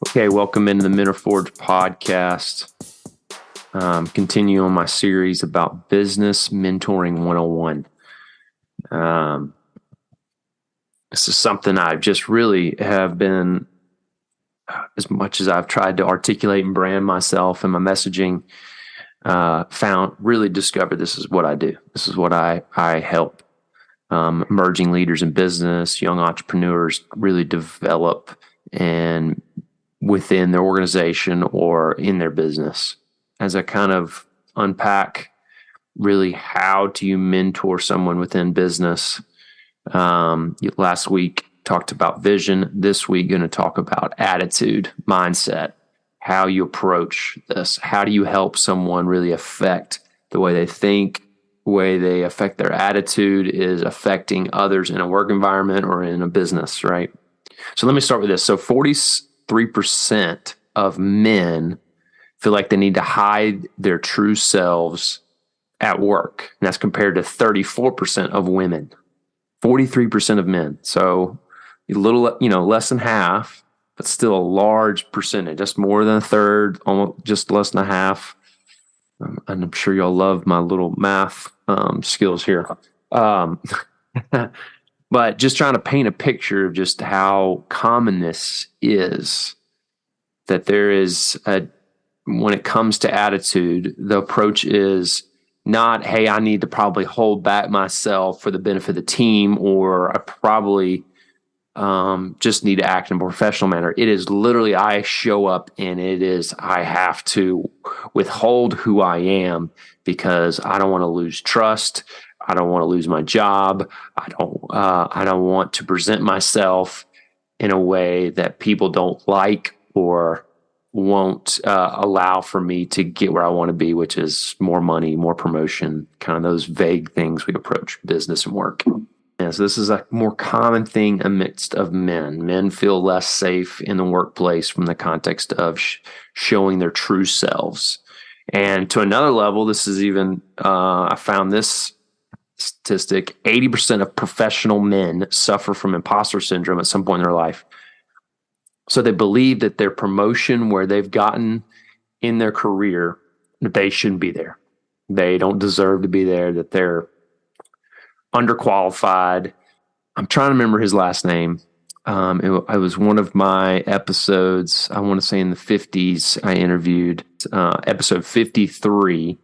Okay, welcome into the Men Are Forged podcast. Continue on my series about business mentoring 101. This is something I just really have been, as much as I've tried to articulate and brand myself and my messaging, really discovered this is what I do. This is what I help emerging leaders in business, young entrepreneurs really develop and within their organization or in their business. As I kind of unpack really how do you mentor someone within business. Last week talked about vision. This week going to talk about attitude, mindset, how you approach this. How do you help someone really affect the way they think, the way they affect their attitude is affecting others in a work environment or in a business, right? So let me start with this. So 43% of men feel like they need to hide their true selves at work. And that's compared to 34% of women. 43% of men. So a little, less than half, but still a large percentage. Just more than a third, almost just less than a half. And I'm sure y'all love my little math skills here. But just trying to paint a picture of just how common this is, that there is when it comes to attitude, the approach is not, hey, I need to probably hold back myself for the benefit of the team, or I probably just need to act in a professional manner. It is literally, I show up and I have to withhold who I am because I don't want to lose trust. I don't want to lose my job. I don't want to present myself in a way that people don't like or won't allow for me to get where I want to be, which is more money, more promotion, kind of those vague things we approach business and work. And so this is a more common thing amidst of men. Men feel less safe in the workplace from the context of showing their true selves. And to another level, this is even, I found this statistic, 80% of professional men suffer from imposter syndrome at some point in their life. So they believe that their promotion where they've gotten in their career, that they shouldn't be there. They don't deserve to be there, that they're underqualified. I'm trying to remember his last name. It was one of my episodes, I want to say in the 50s, I interviewed, episode 53,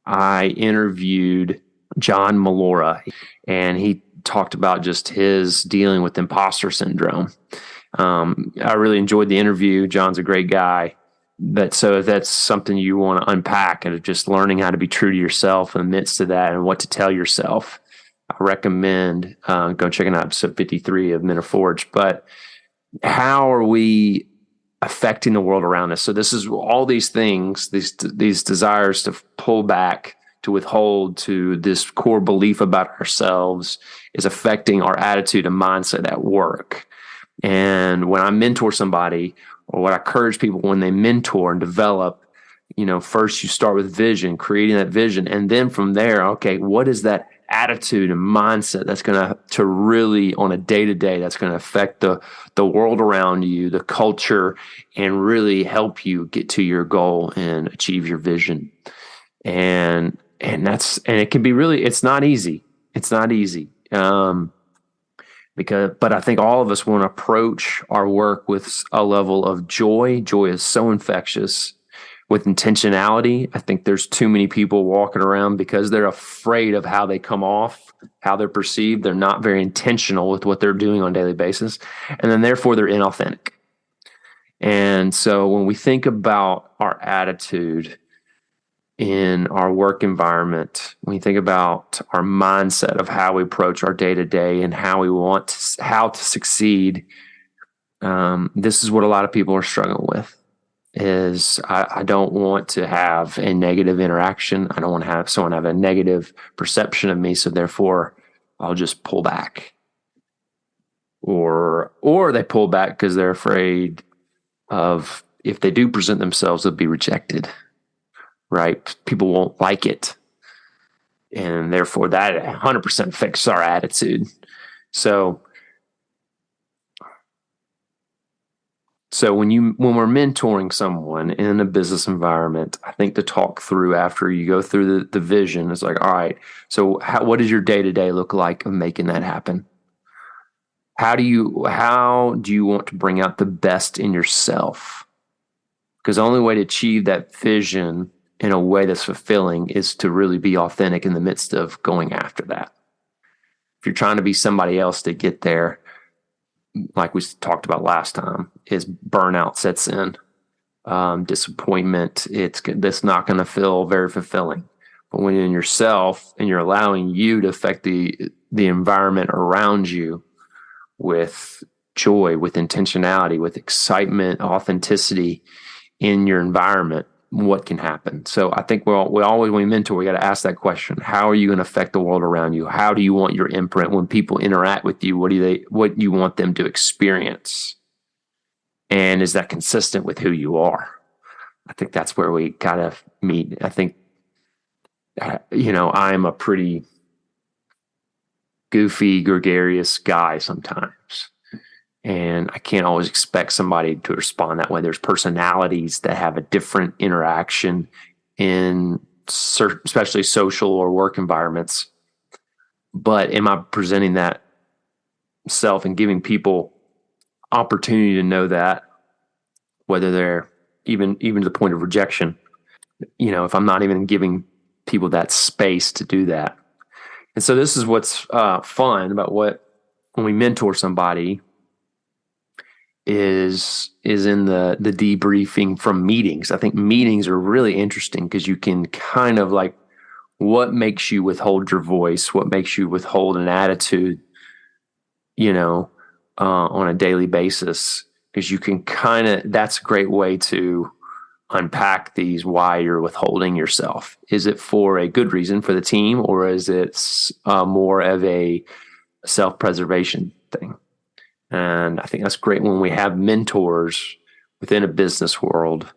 I interviewed John Malora, and he talked about just his dealing with imposter syndrome. I really enjoyed the interview. John's a great guy. But so if that's something you want to unpack and just learning how to be true to yourself in the midst of that and what to tell yourself, I recommend go checking out episode 53 of Men Are Forged. But how are we affecting the world around us? So this is all these things, these desires to pull back, to withhold, to this core belief about ourselves is affecting our attitude and mindset at work. And when I mentor somebody, or what I encourage people when they mentor and develop, first you start with vision, creating that vision. And then from there, okay, what is that attitude and mindset that's going to really on a day-to-day, that's going to affect the world around you, the culture, and really help you get to your goal and achieve your vision. And it can be really, it's not easy. It's not easy. But I think all of us want to approach our work with a level of joy. Joy is so infectious. With intentionality, I think there's too many people walking around because they're afraid of how they come off, how they're perceived. They're not very intentional with what they're doing on a daily basis. And then therefore they're inauthentic. And so when we think about our attitude in our work environment, when you think about our mindset of how we approach our day-to-day and how we how to succeed, this is what a lot of people are struggling with. Is I don't want to have a negative interaction. I don't want to have someone have a negative perception of me, so therefore I'll just pull back. Or they pull back because they're afraid of, if they do present themselves, they'll be rejected. Right? People won't like it. And therefore that 100% affects our attitude. So So when we're mentoring someone in a business environment, I think to talk through after you go through the vision, it's like, all right, so what does your day to day look like of making that happen? How do you want to bring out the best in yourself? Because the only way to achieve that vision in a way that's fulfilling is to really be authentic in the midst of going after that. If you're trying to be somebody else to get there, like we talked about last time, is burnout sets in, disappointment. That's not going to feel very fulfilling. But when you're in yourself and you're allowing you to affect the environment around you with joy, with intentionality, with excitement, authenticity in your environment, what can happen? So I think we always, when we mentor, we got to ask that question: how are you going to affect the world around you? How do you want your imprint when people interact with you? What do you want them to experience? And is that consistent with who you are? I think that's where we gotta meet. I think, I'm a pretty goofy, gregarious guy sometimes. And I can't always expect somebody to respond that way. There's personalities that have a different interaction in especially social or work environments. But am I presenting that self and giving people opportunity to know that, whether they're even to the point of rejection, if I'm not even giving people that space to do that. And so this is what's fun about when we mentor somebody is in the debriefing from meetings. I think meetings are really interesting because you can kind of like, what makes you withhold your voice? What makes you withhold an attitude, on a daily basis? Because you can that's a great way to unpack these, why you're withholding yourself. Is it for a good reason for the team, or is it more of a self-preservation thing? And I think that's great when we have mentors within a business world.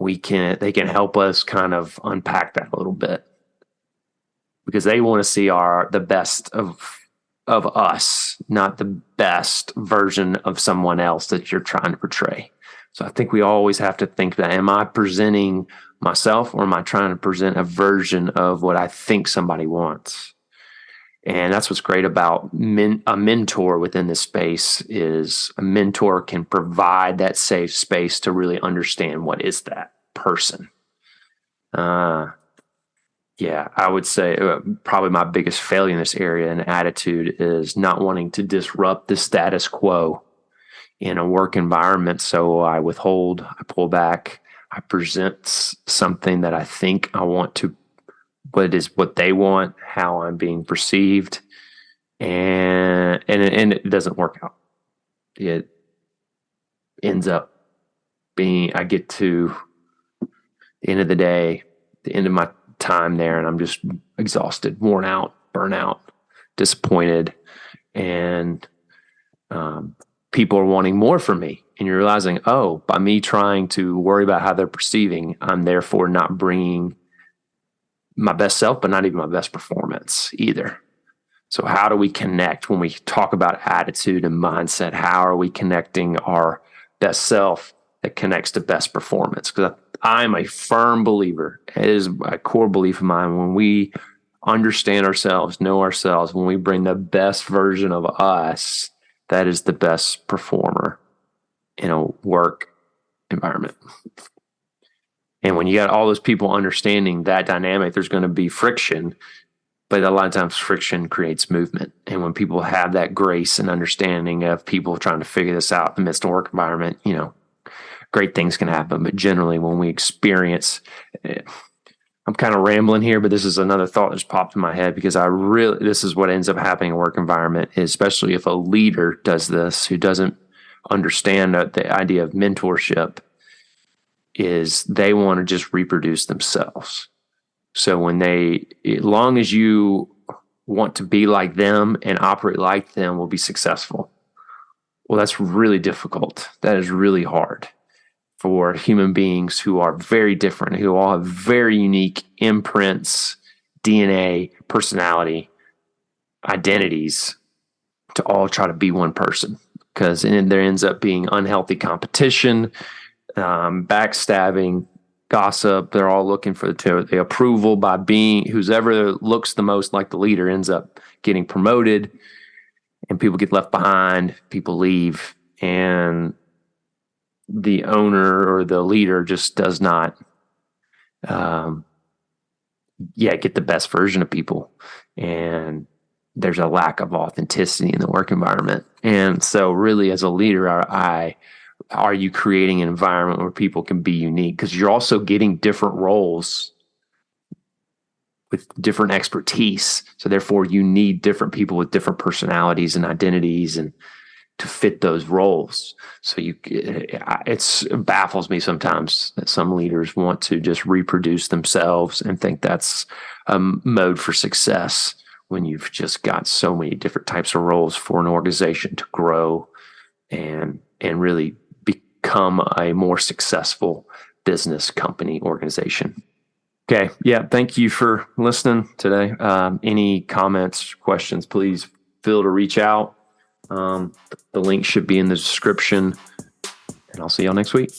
They can help us kind of unpack that a little bit, because they want to see the best of us, not the best version of someone else that you're trying to portray. So I think we always have to think that, am I presenting myself, or am I trying to present a version of what I think somebody wants? And that's what's great about a mentor within this space, is a mentor can provide that safe space to really understand what is that person. I would say probably my biggest failure in this area and attitude is not wanting to disrupt the status quo in a work environment. So I withhold, I pull back, I present something that I think I want to, what they want, how I'm being perceived, and it doesn't work out. It ends up being, I get to the end of the day, the end of my time there, and I'm just exhausted, worn out, burnout, disappointed, and people are wanting more from me. And you're realizing, by me trying to worry about how they're perceiving, I'm therefore not bringing my best self, but not even my best performance either. So how do we connect when we talk about attitude and mindset? How are we connecting our best self that connects to best performance? Because I'm a firm believer, it is a core belief of mine, when we understand ourselves, know ourselves, when we bring the best version of us, that is the best performer in a work environment. And when you got all those people understanding that dynamic, there's going to be friction, but a lot of times friction creates movement. And when people have that grace and understanding of people trying to figure this out in the midst of work environment, great things can happen. But generally, when we experience, I'm kind of rambling here, but this is another thought that just popped in my head, because this is what ends up happening in a work environment, especially if a leader does this, who doesn't understand the idea of mentorship, is they want to just reproduce themselves. So as long as you want to be like them and operate like them, will be successful. Well, that's really difficult. That is really hard for human beings who are very different, who all have very unique imprints, DNA, personality, identities, to all try to be one person. because there ends up being unhealthy competition, backstabbing, gossip. They're all looking for the approval by being whoever looks the most like the leader ends up getting promoted, and people get left behind, people leave, and the owner or the leader just does not get the best version of people. And there's a lack of authenticity in the work environment. And so really as a leader, are you creating an environment where people can be unique? Because you're also getting different roles with different expertise. So therefore you need different people with different personalities and identities and to fit those roles. So it baffles me sometimes that some leaders want to just reproduce themselves and think that's a mode for success when you've just got so many different types of roles for an organization to grow and really become a more successful business, company, organization. Okay. Yeah. Thank you for listening today. Any comments, questions, please feel to reach out. The link should be in the description, and I'll see y'all next week.